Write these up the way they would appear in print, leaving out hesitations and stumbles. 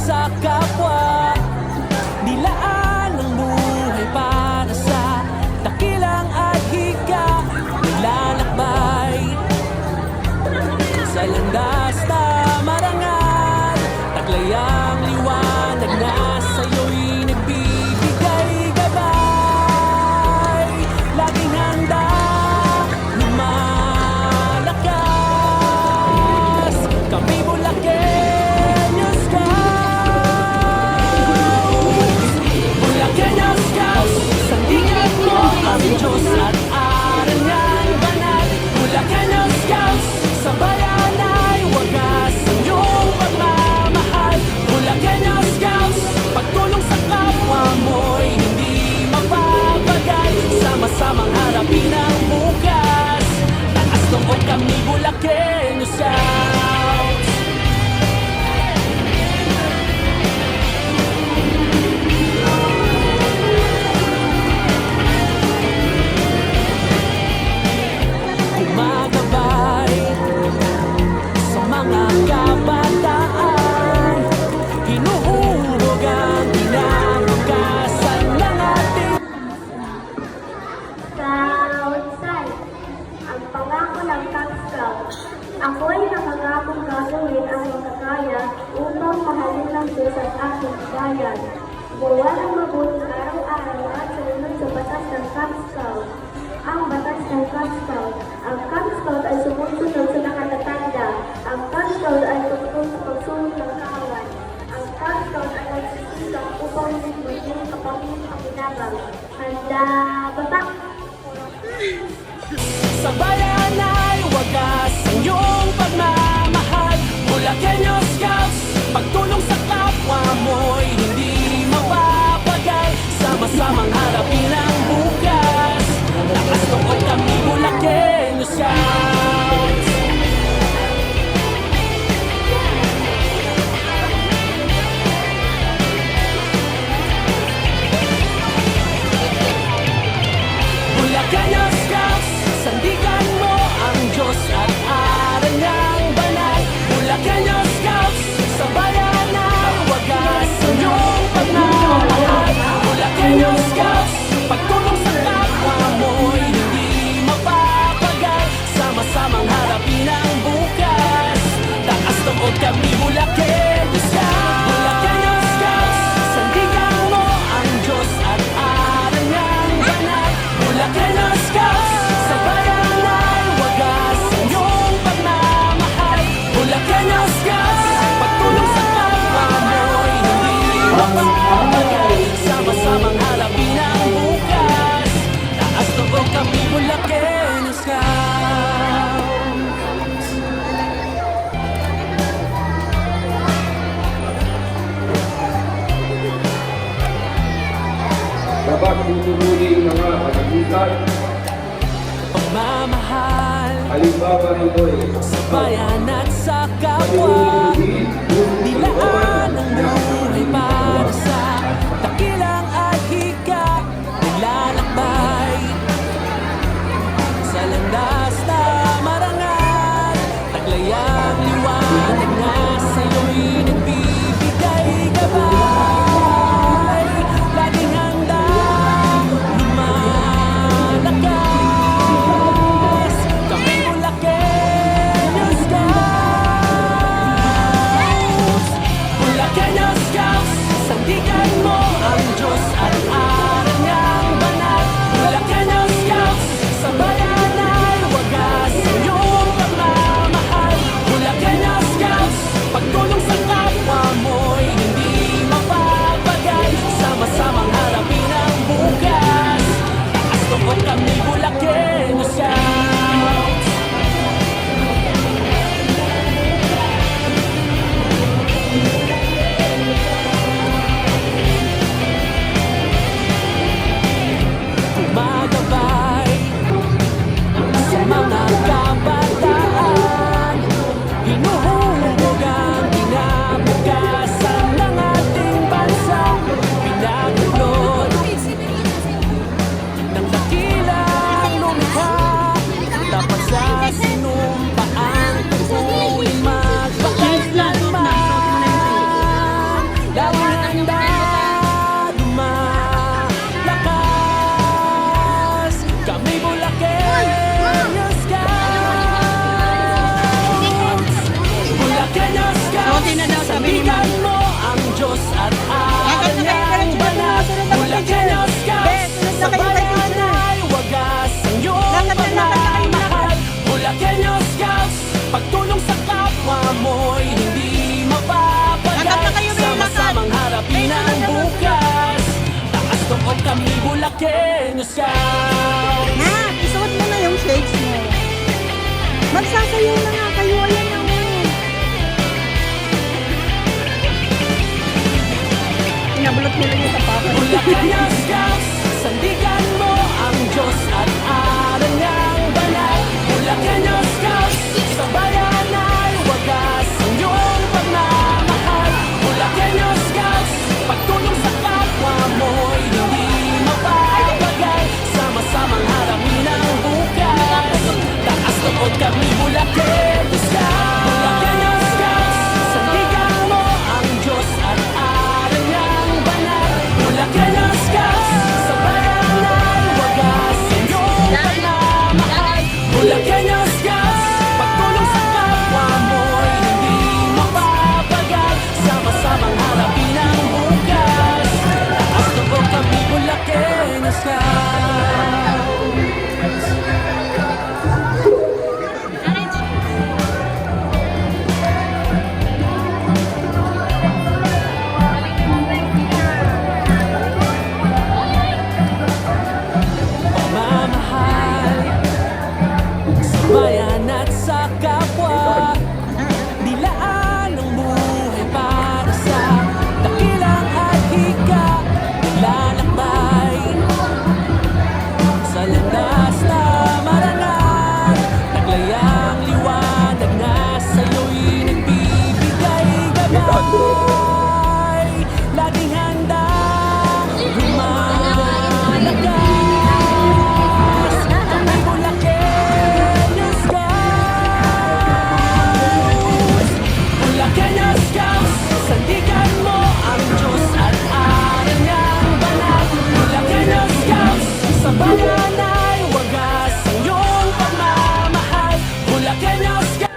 sa kapwa. Nilaan ang buhay para sa dakilang adhika. Naglalakbay sa landas na marangal, taglayang liwanag na sa'yo'y nagbibigay gabay. Laging handa lumalakas, kami Bulakeños Scouts. Bulakeños Scouts, sandigan mo ang Diyos at aral niyang banal. Bulakeños Scouts, sa bayan ay wagas ang iyong pagmamahal. Bulakeños Scouts, pagtulong sa kapwa mo'y hindi mapapagal. Sama-samang harapin ang bukas, taas loob kami Bulakeños Scouts. Gumagabay sa mga kabataan, hinuhulog ang kinabukasan ng ating Scoutside, ang pangako ng Cub Scout. Ako'y nakangakong gagawin ang makakaya upang mahalin ng Diyos at aking bayan. Gawa ng mabuting araw-araw at sumunod sa batas ng Cub Scout. Ang batas ng Cub Scout. Ang Cub Scout ay sumusunod sa nakatatanda. Ang Cub Scout ay tungkol sa pagsulong ng kawan. Ang Cub Scout ay nagsisikap upang maging kapamilya-pakinabang. Handa ba ba? sa bayan ay wagas ang iyong pagmamahal. Bulakeños Scouts, pagtulong sa kapwa mo'y hindi mapapagal. Sama-samang harapin ang bukas, lakas loob kami Bulakeños Scouts. Bulakeños Scouts, sandigan mo ang Diyos at aral niyang banal. Bulakeños Scouts, sa bayan ay wagas ang iyong pagmamahal. Bulakeños Scouts, pagtulong sa kapwa mo'y hindi mapapagal. Sama-samang harapin ang bukas, taas loob kami Bulakeños Scouts. Bulakeños Scouts, sandigan mo ang Diyos at aral niyang banal. Bulakeños Scouts, sa bayan ay wagas ang iyong pagmamahal. Bulakeños Scouts, pagtulong sa kapwa mo'y hindi mapapagal. Sama-samang harapin ang bukas, taas loob kami Bulakeños Scouts. Dapat tuturunin mga kalibutan. Pagmamahal Halimbawa nito sa bayan at sa kapwa, nilaan ang buhay para sa dakilang adhika. Naglalakbay sa landas na marangal, taglayang liwanag na sa'yo'y nagbibigay gabay. Laging handa lumalakas, kami Bulakeños Scouts. Bulakeños Scouts, sandigan mo ang Diyos at aral niyang banal. Bulakeños Scouts, sa bayan ay wagas ang iyong pagmamahal. Bulakeños Scouts, pagtulong sa kapwa mo'y hindi mapapagal. Sama-samang harapin ang bukas, taas loob kami Bulakeños Scouts. Diyos at aral niyang banal. Bulakenyo Scouts, sa bayan ay wagas ang iyong pagmamahal. Bulakenyo Scouts, pagtulong sa kapwa mo'y hindi mapapagal. Sama-samang harapin ang bukas. Taas loob kami Bulakenyo Scouts. Na, isuot mo na yung shades mo. Magsasayaw na nga kayo. Ayan na mo. Pinabulot nila yung sapatos. Bulakenyo Scouts, sandigan mo ang Diyos at aral niyang banal. Bulakenyo Scouts, sa bayan ay wagas ang iyong pagmamahal. Bulakenyo Scouts, pagtulong sa kapwa mo'y hindi mapapagal. Sama-samang harapin ang bukas. Taas loob kami Bulakenyo Scouts. Bulakenyo Scouts, sandigan mo ang Diyos at aral niyang banal. Bulakenyo Scouts, sa bayan ay wagas ang iyong pagmamahal. Bulakenyo Scouts, pagtulong sa kapwa mo'y hindi mapapagal. Sama-samang harapin ang bukas. Taas loob kami Bulakenyo Scouts. Pagmamahal sa bayan at sa kapwa. Dilaan ang buhay para sa dakilang adhika. Nilalakbay sa landas na marangal. Naglayang liwanag na sa'yo'y nagbibigay gabay. Laging handang lumalakas. Kami Bulakenyo Scouts. Bulakenyo Scouts, sandigan mo ang Diyos at aral niyang banal. Bulakenyo Scouts, sa bayan ay wagas ang iyong pagmamahal. Bulakenyo Scouts.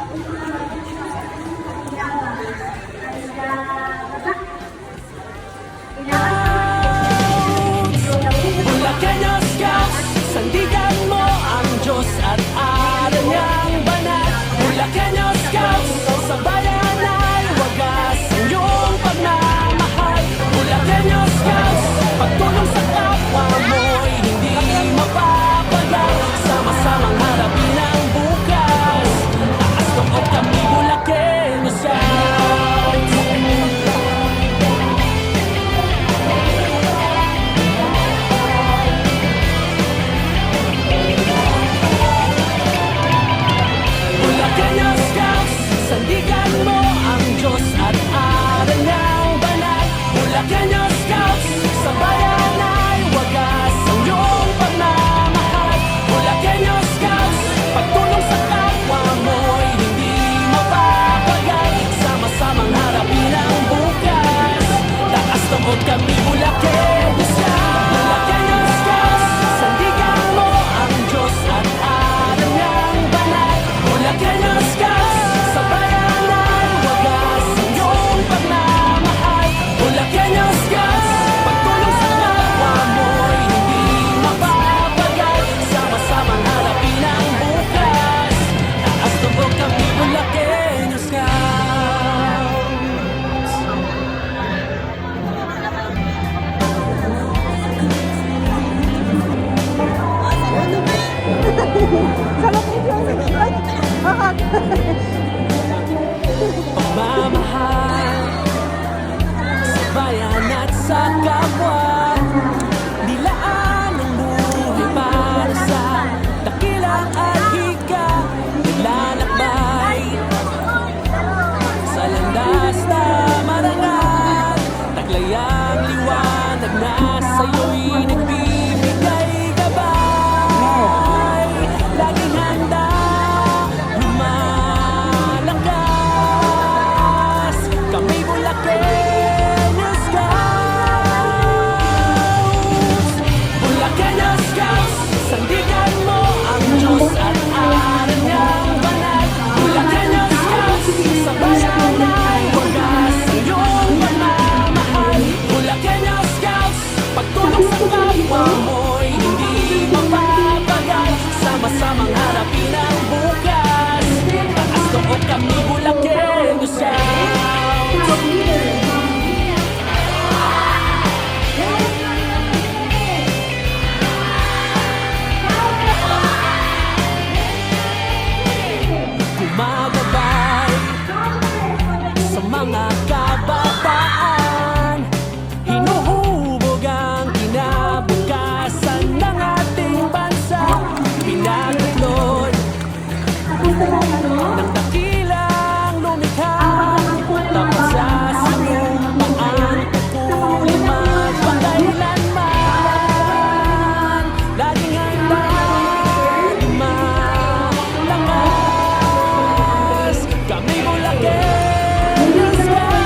Ang hawak. Pagmamahal sa bayan at sa kapwa, nilaan ang buhay para sa dakilang at hika. Naglalakbay sa landas na marangal, taglayang liwanag na sa'yo'y nagbibigay gabay. Laging handa lumalakas, kami Bulakenyo Scouts. Bulakenyo Scouts, sandigan mo ang Diyos at aral niyang banal. Bulakenyo Scouts, sa bayan ay wagas ang iyong pagmamahal. Bulakenyo Scouts, pagtulong sa kapwa mo'y hindi mapapagal. Sama-samang harapin ang bukas, taas loob kami Bulakenyo Scouts. Gumagabay sa mga kabataan, hinuhubog ang kinabukasan ng ating bansa. Pinagluklod ng dakilang lumikha, tapat sa sinumpaan, tutuloy magpakailanman. Laging handa lumalakas, kami Bulakenyo Scouts.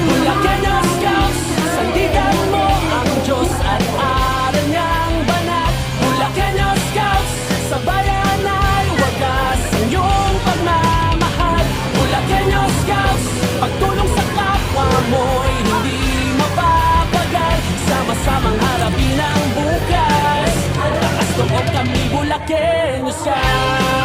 Bulakenyo Scouts, sandigan mo ang Diyos at aral niyang banal. Bulakenyo Scouts, sa bayan ay wagas ang iyong pagmamahal. Bulakenyo Scouts, pagtulong sa kapwa mo'y hindi mapapagal. Sama-samang harapin ang bukas, taas loob kami Bulakenyo Scouts.